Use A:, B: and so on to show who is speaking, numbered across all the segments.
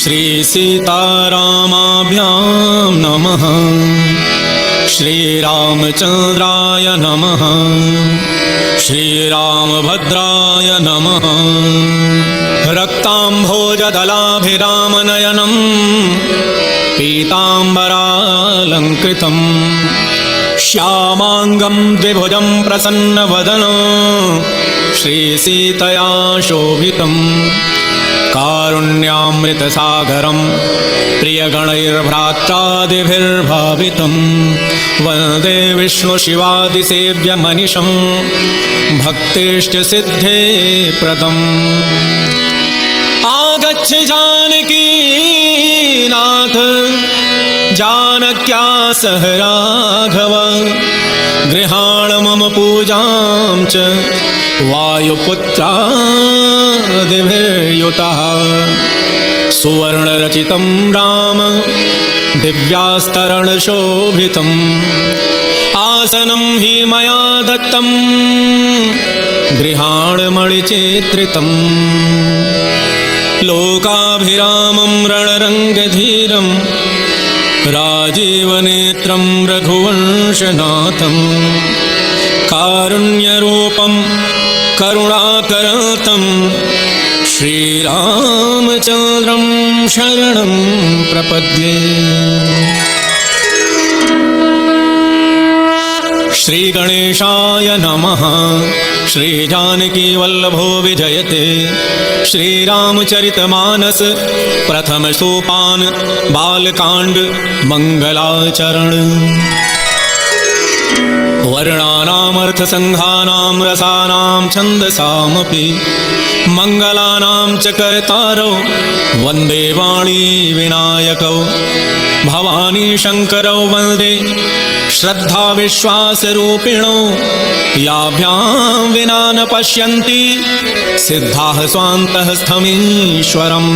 A: श्री सीतारामाभ्यां नमः। श्रीरामचन्द्राय नमः। श्रीरामभद्राय नमः। रक्ताम्भोजदलाभिरामनयनं पीताम्बरालङ्कृतं श्यामाङ्गं द्विभुजं प्रसन्नवदनं श्रीसीतया शोभितं कारुण्यामृतसागरं प्रियगणैर्भ्रात्रादिभिर्भावितं वन्दे विष्णुशिवादिसेव्यमनिशं भक्तेष्टसिद्धे प्रदम्। आगच्छ जानकीनाथ जानक्या सह राघव गृहाण मम पूजां च वायुपुत्रादिभिर्युतः सुवर्णरचितं राम दिव्यास्तरणशोभितम् आसनं हि मया दत्तं गृहाण मणिचित्रितम् लोकाभिरामं रणरङ्गधीरं राजीवनेत्रं रघुवंशनाथं कारुण्यरूपं करुणाकरतं श्रीरामचन्द्रं शरणं प्रपद्ये। श्रीगणेशाय नमः। श्रीजानकीवल्लभो विजयते श्रीरामचरितमानस प्रथम सोपान बालकांड मंगलाचरण। वर्णानामर्थसंघानां रसानां छन्दसामपि मङ्गलानां च कर्तारौ वन्दे वाणी विनायकौ भवानी शङ्करौ वन्दे श्रद्धा विश्वासरूपिणौ याभ्यां विना न पश्यन्ति सिद्धाः स्वान्तः स्थमीश्वरम्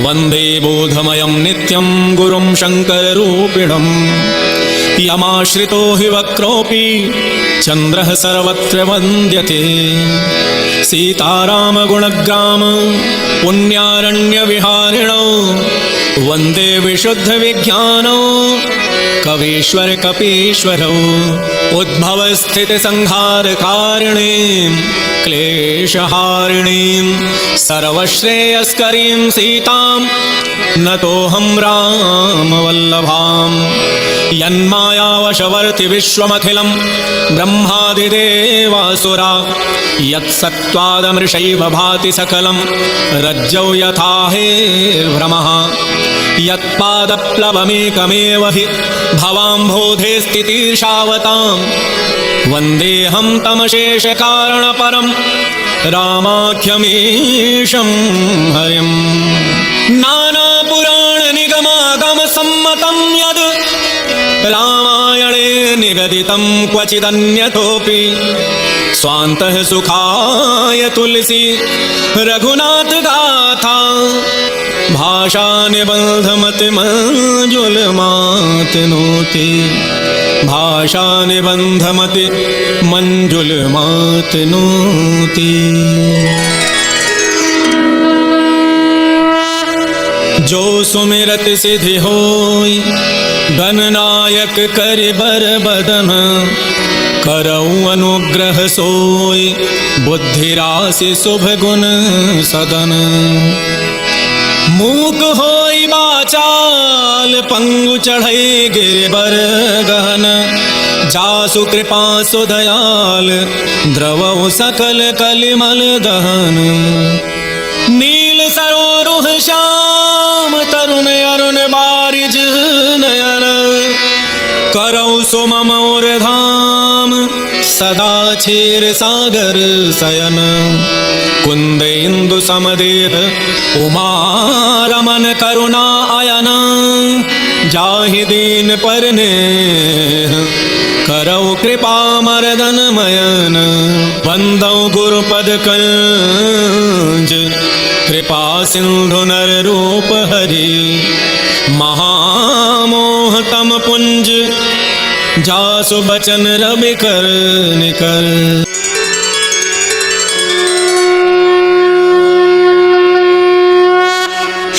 A: वन्दे बोधमयं नित्यं गुरुं शङ्कररूपिणम् यमाश्रितो हि वक्रोऽपि चन्द्रः सर्वत्र वन्द्यते सीतारामगुणग्राम पुण्यारण्यविहारिणौ वन्दे विशुद्धविज्ञानौ कवीश्वर कपीश्वरौ उद्भवस्थितिसंहारकारिणीं क्लेशहारिणीं सर्वश्रेयस्करीं सीतां नतोऽहं रामवल्लभां। यन्मायावशवर्ति विश्वमखिलं ब्रह्मादिदेवासुरा यत्सत्त्वादमृषैव भाति सकलं रज्जौ यथा हेर्भ्रमः यत्पादप्लवमेकमेव हि भवाम्भोधे स्थितिर्षावतां वन्देऽहं तमशेषकारणपरं रामाख्यमीशं हरिम्। नानापुराणनिगमागमसम्मतं यद् रामायणे निगदितं क्वचिदन्यतोऽपि स्वान्तः सुखाय तुलसी रघुनाथ गाथा भाषानिबन्धमतिमञ्जुलमातनोति भाषानिबन्धमति मञ्जुलमातनोति। जो सुमिरत सिद्धि होय गणनायक कर बर बदन करऊ अनुग्रह सोय बुद्धि राशि शुभ गुण सदन। मूक होय बाचाल पंगु चढ़ई गिरबर गहन जासु कृपा सुदयाल द्रवऊ सकल कलिमल दहन। नील सरोरुह श्याम तरुण अरुण बारिज नयन करौ सुमम और धाम सदा क्षीर सागर शयन। कुंद इंदु समदेह उमा रमन करुणा अयन जाहि दीन परने करौ कृपा मर्दन मयन। वंदौ गुरुपद कंज कृपा सिंधु नर रूप हरि महामोहतम पुंज जासु बचन रवि कर निकर।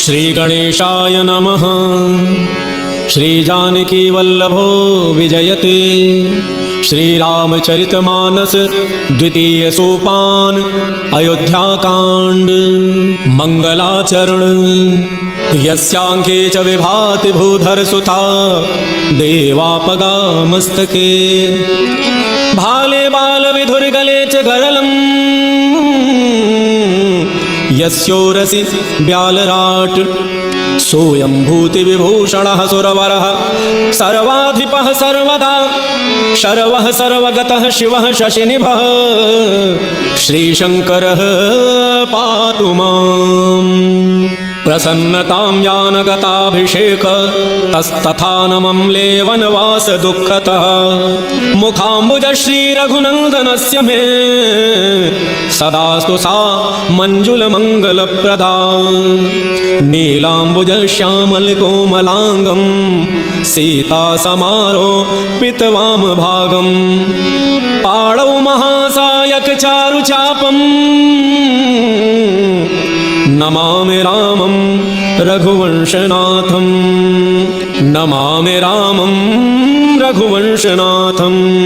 A: श्रीगणेशाय नमः। श्रीजानकीवल्लभो विजयते। श्रीरामचरितमानस द्वितीय सोपान अयोध्याकांड मंगलाचरण। यस्यांके च विभाति भूधरसुता देवापगा मस्तके। भाले बालविधुर्गले च गरलम् यस्योरसि ब्यालराट्। सोऽयं भूतिविभूषणः सुरवरः सर्वाधिपः सर्वदा। शर्वः सर्वगतः शिवः शशिनिभः श्रीशङ्करः पातु माम्। प्रसन्नतां यानगताभिषेक तस्तथा नमं लेवनवास दुःखतः। मुखाम्बुज श्रीरघुनन्दनस्य मे सदास्तु सा मञ्जुलमङ्गलप्रदा। नीलाम्बुज श्यामलकोमलाङ्गं सीता समारोपितवामभागं। पाणौ महासायक चारुचापम् नमामि रामं रघुवंशनाथं। नमामि रामं रघुवंशनाथम्।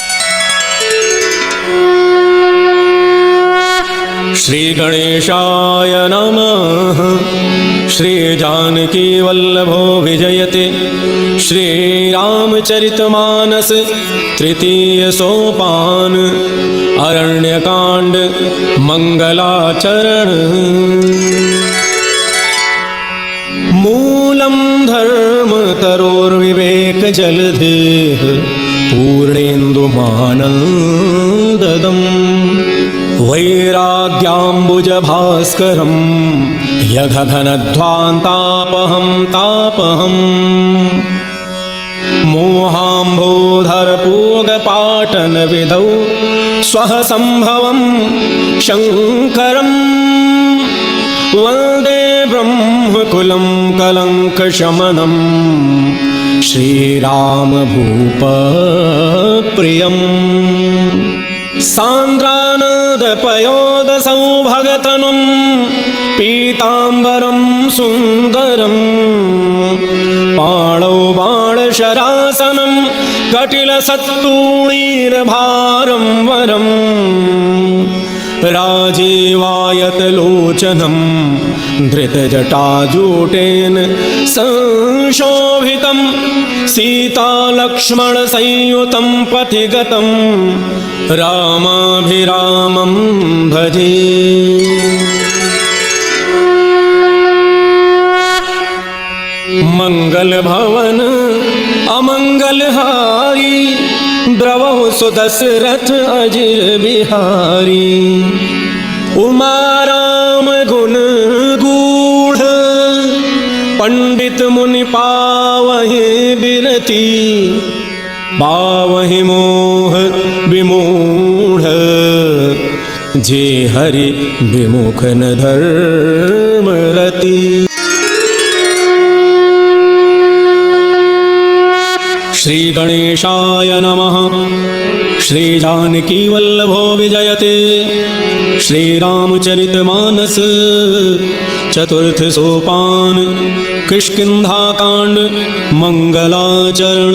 A: श्रीगणेशाय नमः। श्रीजानकीवल्लभो विजयते। श्रीरामचरितमानस तृतीय सोपान अरण्यकांड मंगलाचरण। मूलं धर्मतरोर्विवेकजलधेः पूर्णेन्दुमानन्ददम्। वैराग्याम्बुजभास्करं यघघनध्वान्तापहं तापहम्। मोहाम्बोधरपूगपाटनविधौ स्वः सम्भवं शङ्करम्। वन्दे ब्रह्मकुलं कलङ्कशमनं श्रीरामभूपप्रियम्। सान्द्रानदपयोदसौभगतनुं पीताम्बरं सुन्दरं। पाणौ बाणशरासनं कटिलसत्तूणीरभारं वरम्। राजीवायतलोचनं धृतजटाजूटेन संशोभितं। सीतालक्ष्मणसंयुतं पथिगतं रामाभिरामं भजे। मंगलभवन अमंगलहारी द्रवहु सुदशरथ अजिर बिहारी। उमाराम गुण गूढ़ पंडित मुनि पावहि बिरती। पावहि मोह विमूढ़ जे हरि विमुख न धर्मरति। श्रीगणेशाय नमः। श्रीजानकीवल्लभो विजयते। श्रीरामचरितमानस चतुर्थ सोपान किष्किन्धाकाण्ड मंगलाचरण।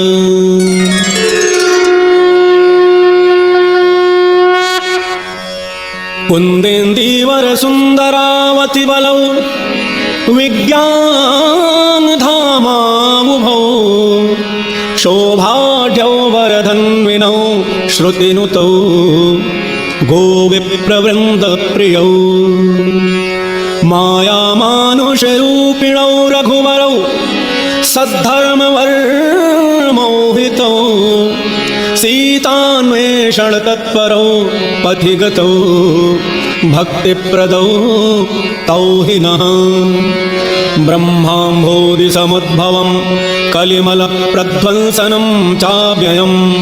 A: कुन्देन्दीवर सुन्दरावति बलौ विज्ञान धामावुभौ। शोभाढ्यौ वरधन्विनौ श्रुतिनुतौ गोविप्रवृन्दप्रियौ। मायामानुषरूपिणौ रघुवरौ सद्धर्मवर्मोहितौ। सीतान्वेषणतत्परौ पथिगतौ भक्तिप्रदौ तौ हि नः। ब्रह्माम्भोधिसमुद्भवं कलिमलप्रध्वंसनं चाव्ययम्।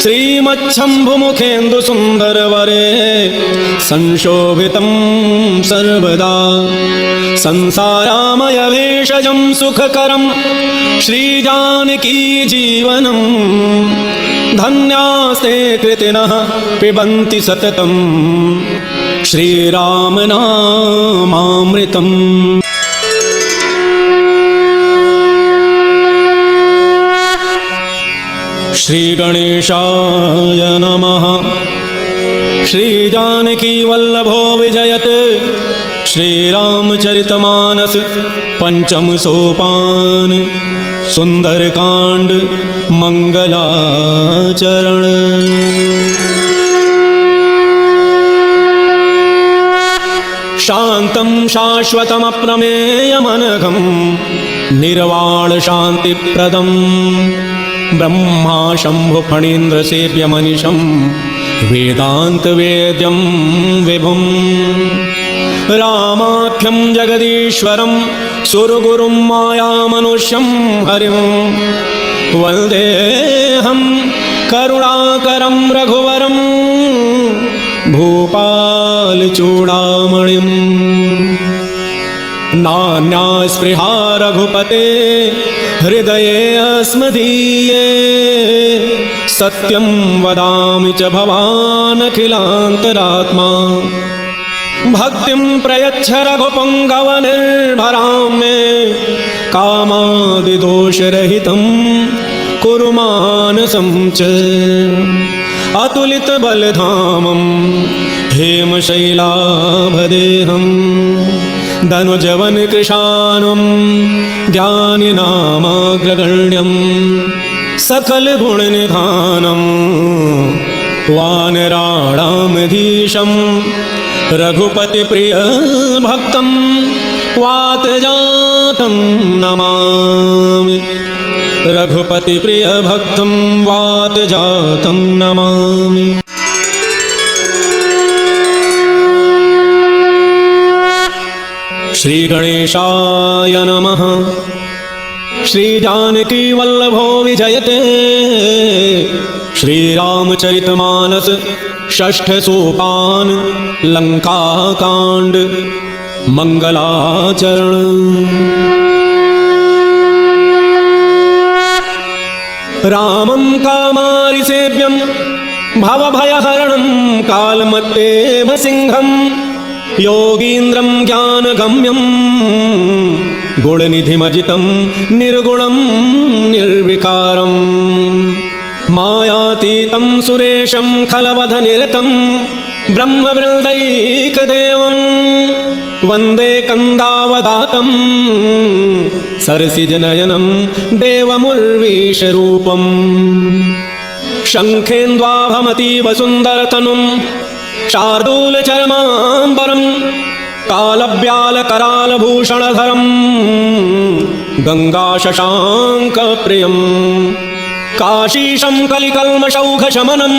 A: श्रीमच्छम्भुमुखेन्दुसुन्दरवरे संशोभितं सर्वदा। संसारामयभेषजं सुखकरं श्रीजानकी जीवनं। धन्यास्ते कृतिनः पिबन्ति सततं श्रीरामनामामृतम्। श्रीगणेशाय नमः। श्रीजानकी वल्लभो विजयत श्रीरामचरितमानस पंचम सोपान सुंदरकांड मंगलाचरण। शांतं शाश्वतमप्रमेयमनघं निर्वाण शांतिप्रदं ब्रह्मा शंभु फणीन्द्र सेव्यमनिशं वेदांत वेद्यं विभुं रामाख्यं जगदीश्वरं सुरगुरुं मायामनुष्यं हरिं वन्देऽहं करुणाकरं रघुवरं भूपालचूडामणिं। नान्या स्पृहा रघुपते हृदये अस्मदीये सत्यं वदामि च भवानखिलान्तरात्मा। भक्तिं प्रयच्छ रघुपुङ्गवनिर्भरां मे कामादिदोषरहितं कुरु मानसं च। अतुलितबलधामं हेमशैलाभदेहं धनुजवनकृशानं ज्ञानिनामाग्रगण्यं सकलगुणनिधानं वानराणामधीशं रघुपतिप्रियभक्तं वातजातं नमामि। रघुपतिप्रियभक्तं वातजातं नमामि। श्रीगणेशाय नमः। श्रीजानकी वल्लभो विजयते श्रीरामचरितमानस षष्ठ सोपान लंकाकांड मंगलाचरण। रामं कामारिसेव्यं भवभयहरणं कालमत्तेव सिंहं योगीन्द्रं ज्ञानगम्यं गुणनिधिमजितं निर्गुणं निर्विकारं मायातीतं सुरेशं खलवधनिरतं ब्रह्मवृन्दैकदेवं वन्दे कन्दावदातं सरसिजनयनं देवमुर्वीशरूपं। शङ्खेन्द्वाभमतीव सुन्दरतनुं शार्दूलचर्माम्बरं कालव्यालकरालभूषणधरं गङ्गाशशाङ्कप्रियं काशीशं कलिकल्मषौघशमनं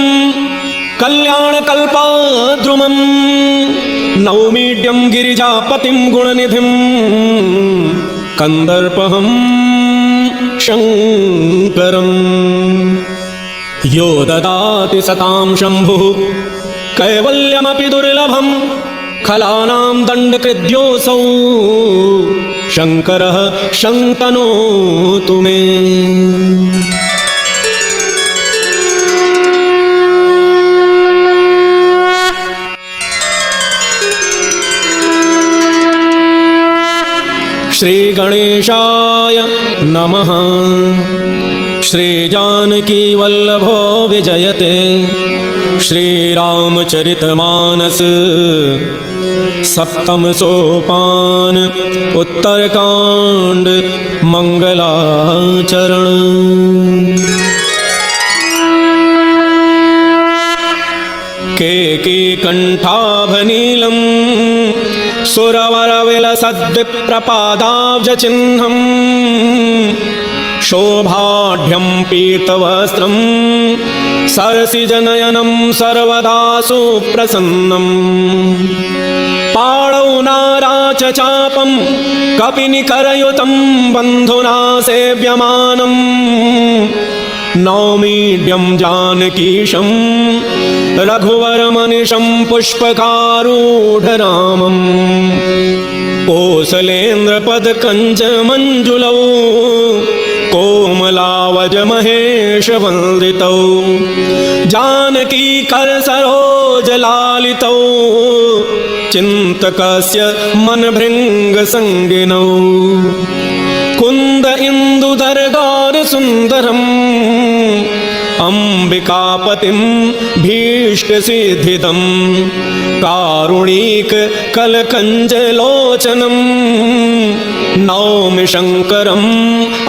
A: कल्याणकल्पाद्रुमं नौमीड्यं गिरिजापतिं गुणनिधिं कन्दर्पहं शङ्करम्। यो ददाति सतां शम्भुः कैवल्यमपि दुर्लभं खलानां दण्डकृद्योऽसौ शङ्करः शन्तनोतु मे। श्रीगणेशाय नमः। श्रीजानकी वल्लभो विजयते श्रीरामचरितमानस सप्तम सोपान उत्तरकांड मंगलाचरण। केकी कंठाभनीलं सुरवरविलसद्विप्रपादाब्जचिह्नं शोभाढ्यं पीतवस्त्रं सरसिजनयनं सर्वदा सुप्रसन्नं पाणौ नाराचचापं कपिनिकरयुतं बन्धुना सेव्यमानं नौमीड्यं जानकीशं रघुवरमनिशं पुष्पकारूढरामं कोसलेन्द्रपदकञ्चमञ्जुलौ कोमलावजमहेशवन्दितौ जानकीकरसरोजलालितौ चिन्तकस्य मनभृङ्गसङ्गिनौ कुन्द इन्दुदरगारसुन्दरम् अम्बिका सिकापतिं भीष्टसिद्धिदं कारुणिक कलकञ्जलोचनं नौमि शङ्करम्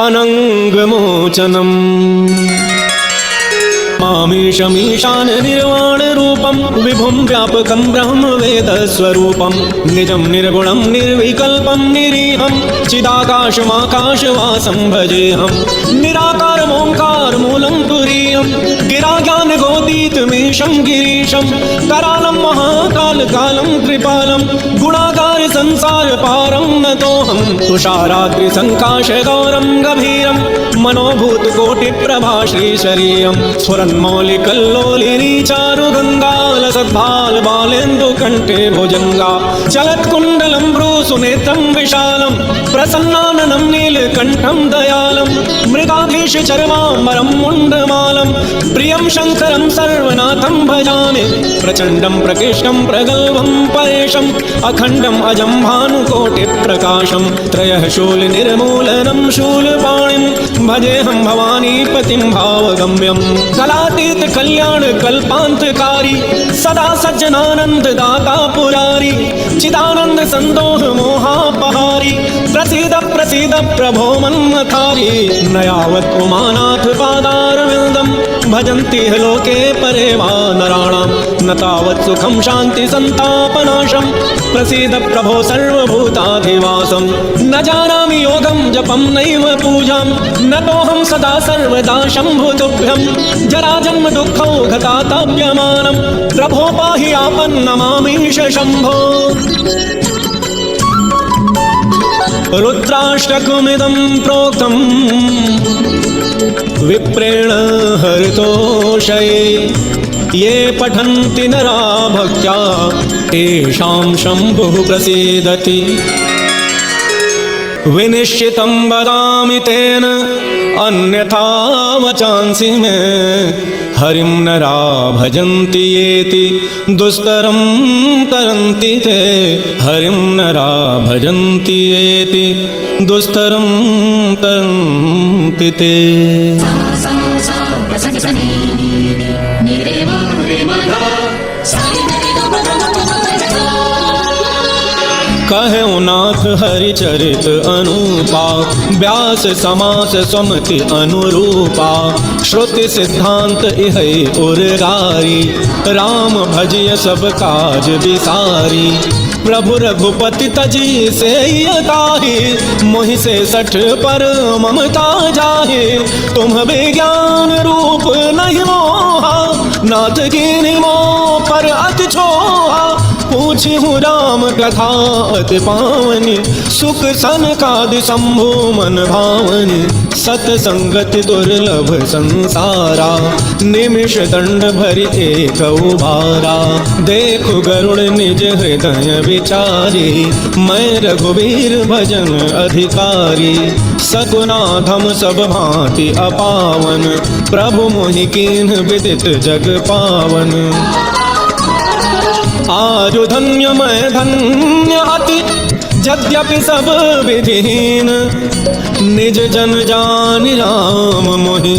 A: अनङ्गमोचनम् मामीशमीशान निर्वाण रूपं विभुं व्यापकं ब्रह्म वेद स्वरूपं निजं निर्गुणं निर्विकल्पं निरीहं चिदाकाशमाकाशवासं भजेऽहं निराकारमोङ्कार मूलं तुरीयं गिराज्ञान गोदीतमीशं गिरीशं करालं महाकालकालं कृपालं गुणाकार संसार पारं नतोऽहं तुषाराद्रि संकाशगौरं गभीरं मनोभूतकोटिप्रभा श्रीशरीरं स्फुरन्मौलिकल्लोलिनी चारुगङ्गालसद्भाल बालेन्दु कण्ठे भुजङ्गा चलत्कुण्डलं भ्रूसुनेत्रं विशालं प्रसन्नाननं नीलकण्ठं दयालं मृगाधीश चर्वाम्बरं मुण्डमालं प्रियं शङ्करं सर्वनाथं भजामि प्रचण्डं प्रकृष्टं प्रगल्भं परेशम् अखण्डम् अजं भानुकोटिप्रकाशं त्रयः शूलनिर्मूलनं शूलपाणिं भजेऽहं भवानीपतिं भावगम्यं कलातीत कल्याण कल्पान्तकारी सदा सज्जनानंद दाता पुरारी चिदानंद संदोह मोहापहारी प्रसीद प्रसीद प्रभो मन्मथारी नयावत् उमानाथ पादारविन्दं भजन्ति लोके परे वा नराणां न तावत् सुखं शान्ति संतापनाशं प्रसीद प्रभो सर्वभूताधिवासं न जानामि योगं जपं नैव पूजां नतोऽहं सदा सर्वदा शम्भुतुभ्यं जराजन्म दुःखौघताताप्यमानं प्रभो पाहि आपन्नमामीश शम्भो रुद्राष्टकमिदं प्रोक्तं विप्रेण हरितोषये ये पठन्ति नरा भक्त्या तेषां शम्भुः प्रसीदति विनिश्चितं वदामि तेन अन्यथा वचांसि मे हरिं नरा भजन्ति येति दुस्तरं तरन्ति ते हरिं नरा भजन्ति येति दुस्तरं तरन्ति ते कहो नाथ हरिचरित अनुपा व्यास समास सुमति अनुरूपा श्रुति सिद्धांत इह उर्गारी राम भजिय सब काज विसारी प्रभु रघुपति तजी से ताहि मोहि से सठ पर ममता जाहे तुम विज्ञान रूप नहीं मोहा नाथ की निमो पर अति छोहा पूछी हूँ राम कथा अति पावनी सुख सनकादि शंभु मन भावनी सतसंगति दुर्लभ संसारा निमिष दंड भरि एक उबारा देखु गरुड़ निज हृदय विचारी मैं रघुवीर भजन अधिकारी सगुनाधम सब भांति अपावन प्रभु मोहि कीन्ह विदित जग पावन आज धन्य मैं धन्य अति यद्यपि सब विधिहीन निज जन जान राम मोहि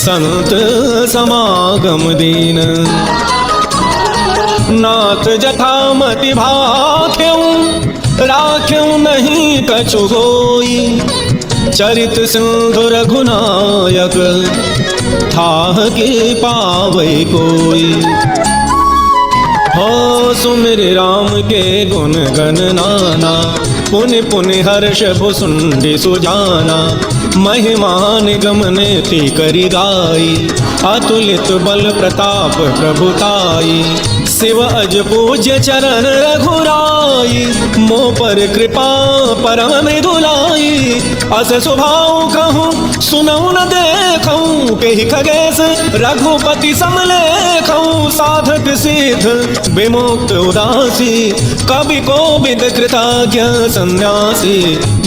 A: संत समागम दीन नाथ जथामति भाख्यऊ राख्यऊ नहीं कछु गोई चरित सिंधु रघुनायक थाह के पावै कोई हो सुमिर राम के गुण गण नाना पुनि पुनि हर्ष भुसुंडी सुजाना महिमा निगम नेति करि गाई अतुलित बल प्रताप प्रभुताई शिव अज पूज्य चरण रघुराई मो पर कृपा परम मृदुलाई अस स्वभाव कहूँ सुनऊ न देखूँ कही खगेश रघुपति समलेखूँ साधक सिद्ध विमुक्त उदासी कवि कोविद कृतज्ञ सन्यासी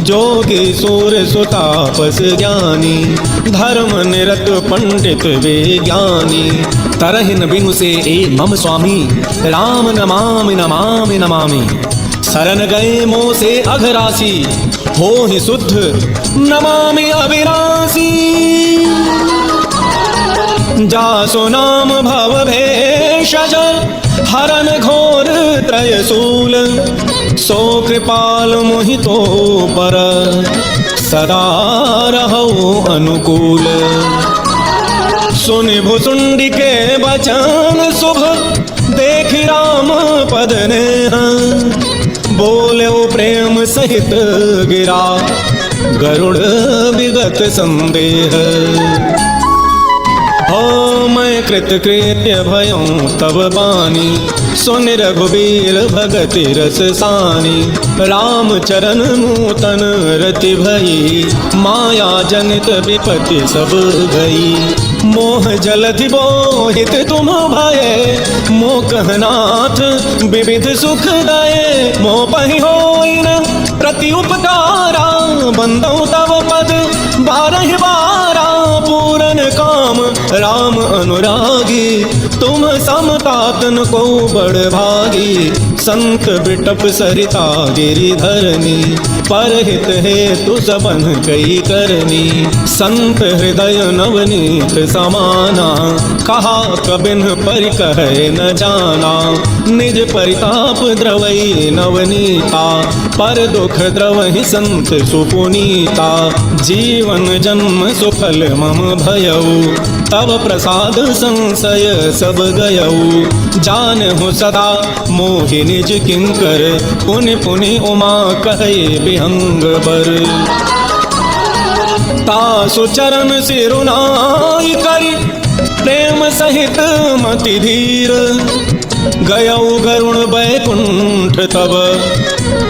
A: जोगी सूर सुतापस ज्ञानी धर्म निरत पंडित विज्ञानी तरहिन बिनु से ए मम स्वामी राम नमामि नमामि नमामि शरण गए मोह से अघरासी हो ही शुद्ध नमामि अविनाशी जासु नाम भव भेषज हरन घोर त्रयशूल, सो कृपाल मोहितो पर सदा रहो अनुकूल। सुनि भुसुंडी के बचन शुभ, देखि राम पद नेह, बोले प्रेम सहित गिरा गरुड़ विगत संदेह। हो मैं कृतकृत्य भयं तब बानी, सुनि रघुबीर भगति रस सानी। राम चरण नूतन रति भई, माया जनित विपत्ति सब गई। मोह जलधि बोहित तुम भये, मोह कहनाथ विविध सुख दये। मोह पहि होई न प्रति उपकारा, बंदौ तव पद बारहि बारा। पूरन काम राम अनुरागी, तुम समतातन को बड़ भागी। संत बिटप सरिता गिरिधरनी, परहित हेतु सबन कई करनी। संत हृदय नवनीत समाना, कहा कबिन पर कहे न जाना। निज परिताप द्रवई नवनीता, पर दुख द्रवहि संत सुपुनीता। जीवन जन्म सुफल मम भयऊ, तब प्रसाद संशय सब गयऊ। जानहु सदा मोहि निज किंकर, पुनि पुनि उमा कहे विहंग बर। तासु चरण सिरुनाई करि, प्रेम सहित मति धीर। गयऊ गरुण बैकुंठ तब,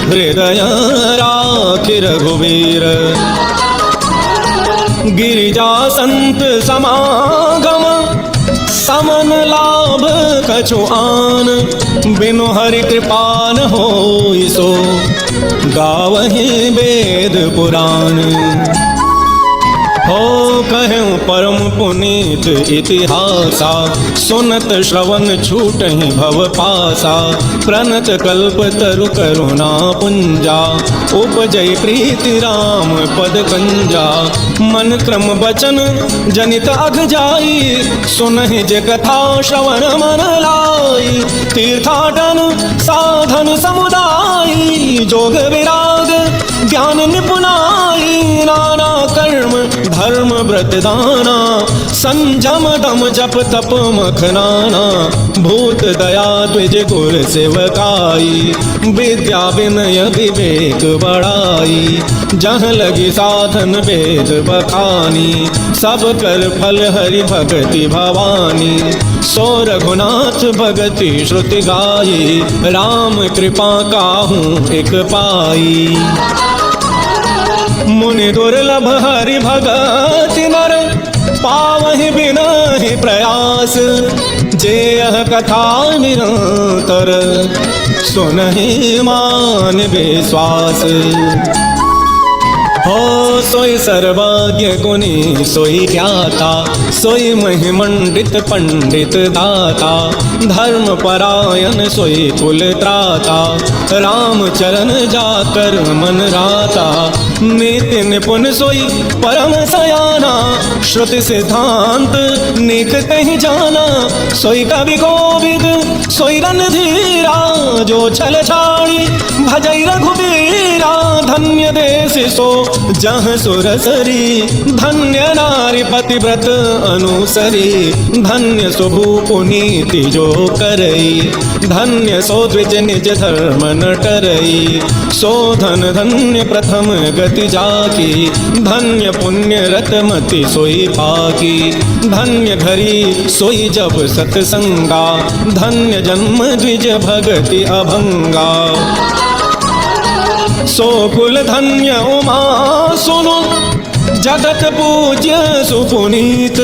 A: हृदय राखि रघुवीर। गिरिजा संत समागम, समन लाभ कछु आन। बिनु हरि कृपा न होई सो, गावहि वेद पुराण। हो कहूँ परम पुनीत इतिहासा, सुनत श्रवण छूटहि भव पासा। प्रणत कल्प तरु करुणा पुंजा, उपजय प्रीति राम पद कंजा। मन क्रम बचन जनित अघ जाई, सुनहि जे कथा श्रवण मन लाई। तीर्थाटन साधन समुदायी, जोग विराग ज्ञान निपुणाई। नाना कर्म धर्म व्रत दाना, संजम दम जप तप मखनाना। भूत दया द्विज गुर सेवकाई, विद्या विनय विवेक बड़ाई। जहाँ लगी साधन वेद बखानी, सब कर फल हरि भगति भवानी। सो रघुनाथ भगति श्रुति गाई, राम कृपा काहू एक पाई। मुनि दुर्लभ हरि भगति नर, पावहि बिनहि प्रयास। जे यह कथा निरंतर, सुनहि मान विश्वास। हो सोई सर्वज्ञ गुणी सोई ज्ञाता, सोई महिमंडित पंडित दाता। धर्म परायण सोई कुल त्राता, राम चरण जाकर मन राता। नीति निपुण सोई परम सयाना, श्रुति सिद्धांत निक कहीं जाना। सोई कवि कोविद सोई रणधीरा, जो छल छाड़ी भजई रघुबीरा। धन्य देश सो जहाँ सुरसरी, धन्य नारी पतिव्रत अनुसरी। धन्य सुभु पुनीति जो करई, धन्य सो द्विज निज धर्म न टरई। सो धन धन्य प्रथम गति जाकी, धन्य पुण्य रतमति सोई पाकी। धन्य घरी सोई जब सतसंगा, धन्य जन्म द्विज भगति अभंगा। सो कुल धन्य उमा सुनो, जगत पूज्य सुपुनीत।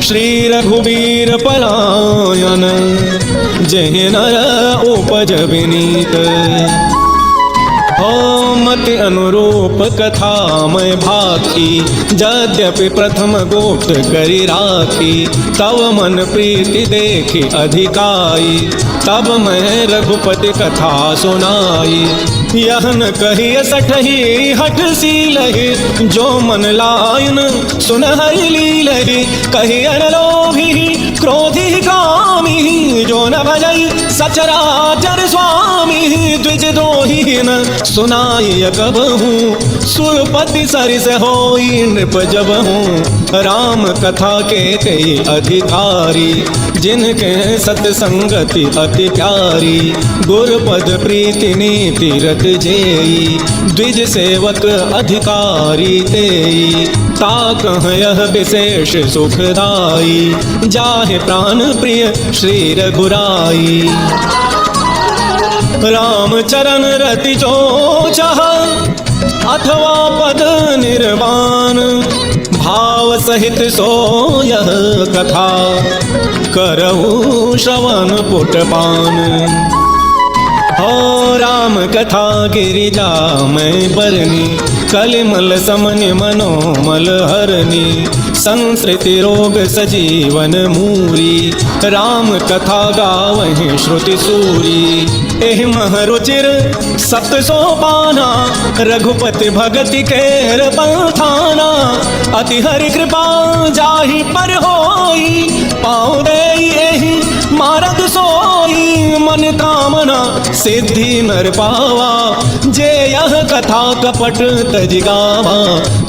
A: श्री रघुबीर पलायन, जहि नर उपज विनीत। हो मति अनुरूप कथा मैं भाखी, यद्यपि प्रथम गोप्त करि राखी। तव मन प्रीति देखी अधिकाई, तब मैं रघुपति कथा सुनाई। यह न कहिय सठही हठ सीलहि, जो मन लायन सुन हरि लीलहि। कहिय न लोभी क्रोधी कामी, जो न भजई सचराचर स्वामी। द्विज द्रोही न सुनाय कबहू, सुरपति सरिस होई नृप जबहू। राम कथा के कई अधिकारी, जिनके सत्संगति अति प्यारी। गुरपद प्रीति नीति रत जेई, द्विज सेवक अधिकारी तेई। ताकह यह विशेष सुखदाई, जाहे प्राण प्रिय श्री रघुराई। राम चरण रति जो चाह, अथवा पद निर्वाण। भाव सहित सो यह कथा, करऊ श्रवण पुटपान। हो राम कथा गिरिजा मैं बरनी, कलिमल समन मनोमल हरनी। संस्कृति रोग सजीवन मूरी, राम कथा गावहि श्रुति सूरी। एहि मह रुचिर सप्त सोपाना, रघुपति भगति केर पंथाना। अति हरि कृपा जाहि पर होई, पाँव देई एहि मारग सोई। मन कामना सिद्धि नर पावा, जे यह कथा कपट तज गावा।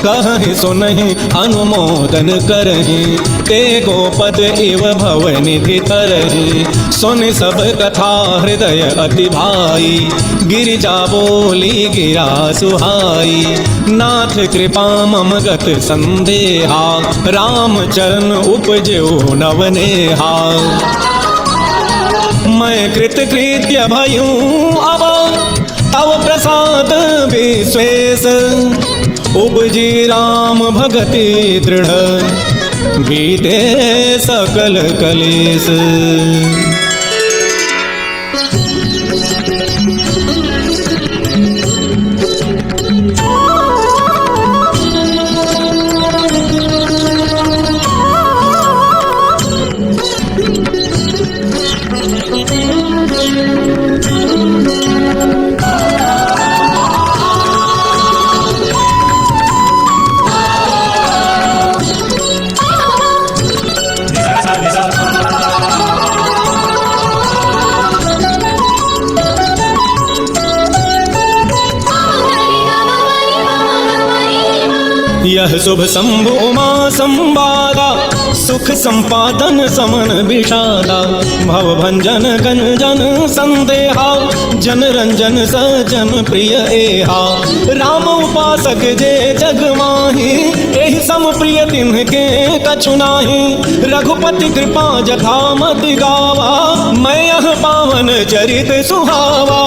A: कहहि सुनहि अनुमोदन करहि, ते गोपद इव भव निधि तरहि। सुन सब कथा हृदय अति भाई, गिरिजा बोली गिरा सुहाई। नाथ कृपा मम गत संदेहा, राम चरण उपजो नवनेहा। मैं कृत कृत्य भयूं अब, तव प्रसाद विश्वेश। उपजी राम भगति दृढ़, बीते सकल कलेश। यह शुभ शंभु उमा संवादा, सुख संपादन समन विषादा। भव भंजन गंजन संदेहा, जन रंजन सजन प्रिय एहा। राम उपासक जे जग माही, एहि सम प्रिय तिन्हके कछु नाही। रघुपति कृपा जथा मति गावा, मैं यह पावन चरित सुहावा।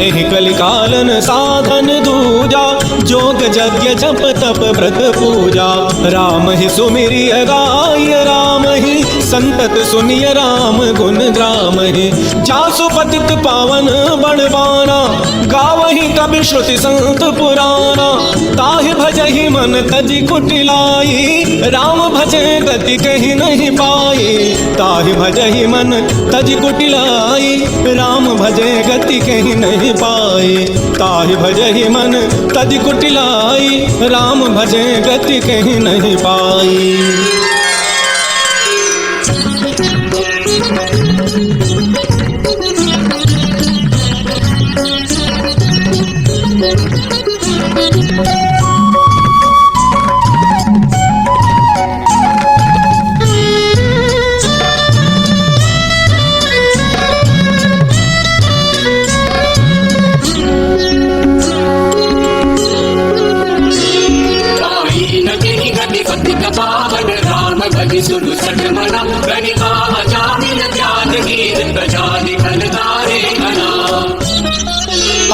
A: एहि कलिकालन साधन दूजा, जोग यज्ञ जप तप व्रत पूजा। राम ही सुमिरिय गाय, राम ही संतत सुनिय राम गुण ग्राम ही। जासु पतित पावन बड़बाना, गावहि कवि श्रुति संत पुराना। ताहि भजहि मन तजि कुटिलाई, राम भजे गति कहि नहीं पाई। ताहि भजहि मन तजि कुटिलाई, राम भजे गति कहि नहीं पाई। ताहि भजहि मन तजि कुटिलाई, राम भजे गति कहि नहीं पाई।
B: सुनु सटमना गणिका जामिल त्याग गीत प्रजाति फलदारे घना।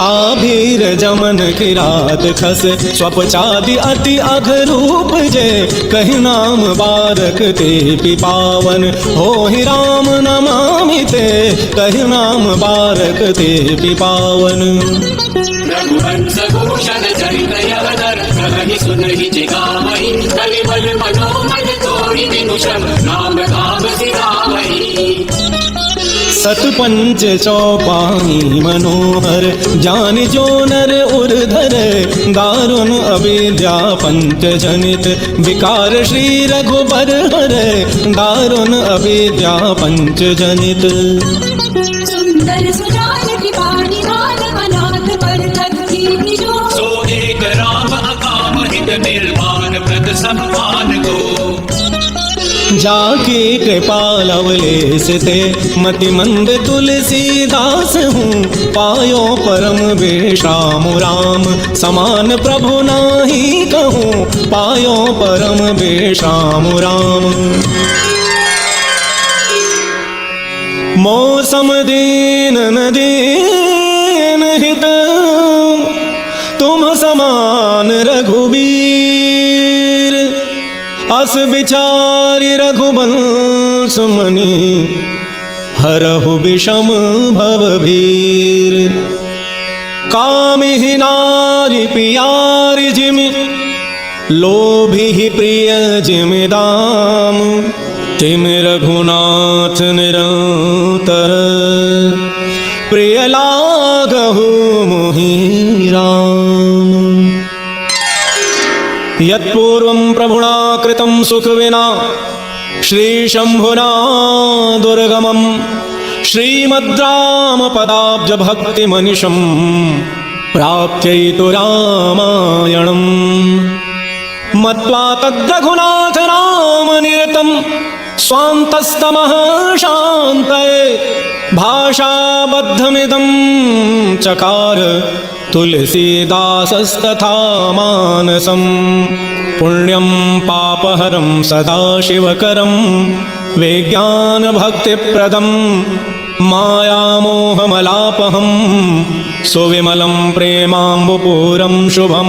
A: आभीर जमन की रात खस, स्वपचादि अति अघरूप जे। कहि नाम बारक ते पिपावन, होहि राम नमामि ते। कहि नाम बारक ते पिपावन।
B: रघुवंश भूषण चरित यवदर, कहि सुनहि जिगावहि। कलिबल मनोमन तोरि विनुषम, नाम गाव सिगावहि।
A: सतपंच चौपाई मनोहर जान जो नर उर्धर दारुण अविद्या पंच जनित विकार श्री रघुबर हर दारुण अविद्या पंच जनित
C: सुंदर सुजान कृपानि दान अनाथ बरतत कीर्ति जो
B: सो एक राम अकाम हित निर्वाण व्रत सम्मान को
A: जाके कृपा लवलेस ते मति मंद तुलसीदास हूँ पायो परम बेशाम राम समान प्रभु नाही कहूँ पायो परम बेशाम राम मौसम दीन नदीन हित तुम समान रघुबीर अस विचारि रघुवंश मनि हरहु विषम भवभीर कामिहि नारि पियारि जिमि लोभिहि प्रिय जिमि दाम तिम रघुनाथ निरंतर प्रिय लागहु मोहि राम यत्पूर्वं प्रभुना कृतं सुखविना श्रीशम्भुना दुर्गमं श्रीमद्रामपदाब्जभक्तिमनिशं प्राप्त्यैतु रामायणम् मत्वा तद्रघुनाथ रामनिरतं स्वान्तस्तमः शान्तये भाषाबद्धमिदं चकार तुलसीदासस्तथा मानसं पुण्यं पापहरं सदाशिवकरं विज्ञानभक्तिप्रदं मायामोहमलापहं सुविमलं प्रेमाम्बुपूरं शुभं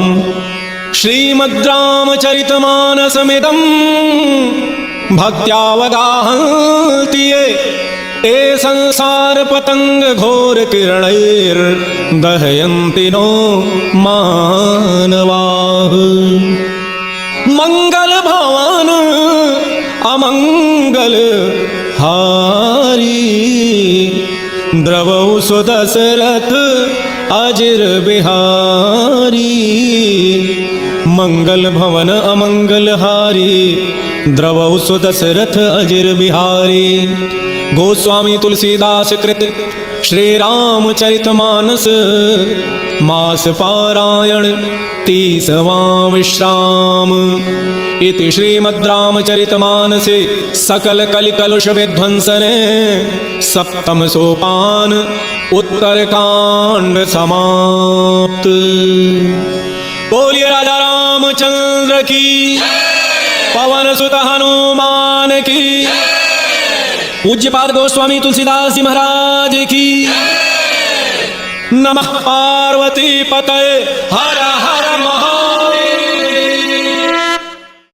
A: श्रीमद्रामचरितमानसमिदं भक्त्यावगाहन्ति ये ते संसार पतंग घोर किरणैर्दहयन्ति नो मानवाः मंगल भवन अमंगल हारी द्रवौ सुदशरथ अजिर बिहारी मंगल भवन अमंगल हारी द्रवौ सुदशरथ अजिर बिहारी गोस्वामी तुलसीदास कृत श्री रामचरितमानस मास पारायण 30वां विश्राम इति श्रीमद्रामचरितमानसे सकल कलिकलुष विध्वंसने सप्तम सोपान उत्तरकांड समाप्त। बोलिए राजा रामचंद्र की, पवन सुत हनुमान की, पूज्यपाद गोस्वामी तुलसीदास जी महाराज की। नमः पार्वती पतये हर हर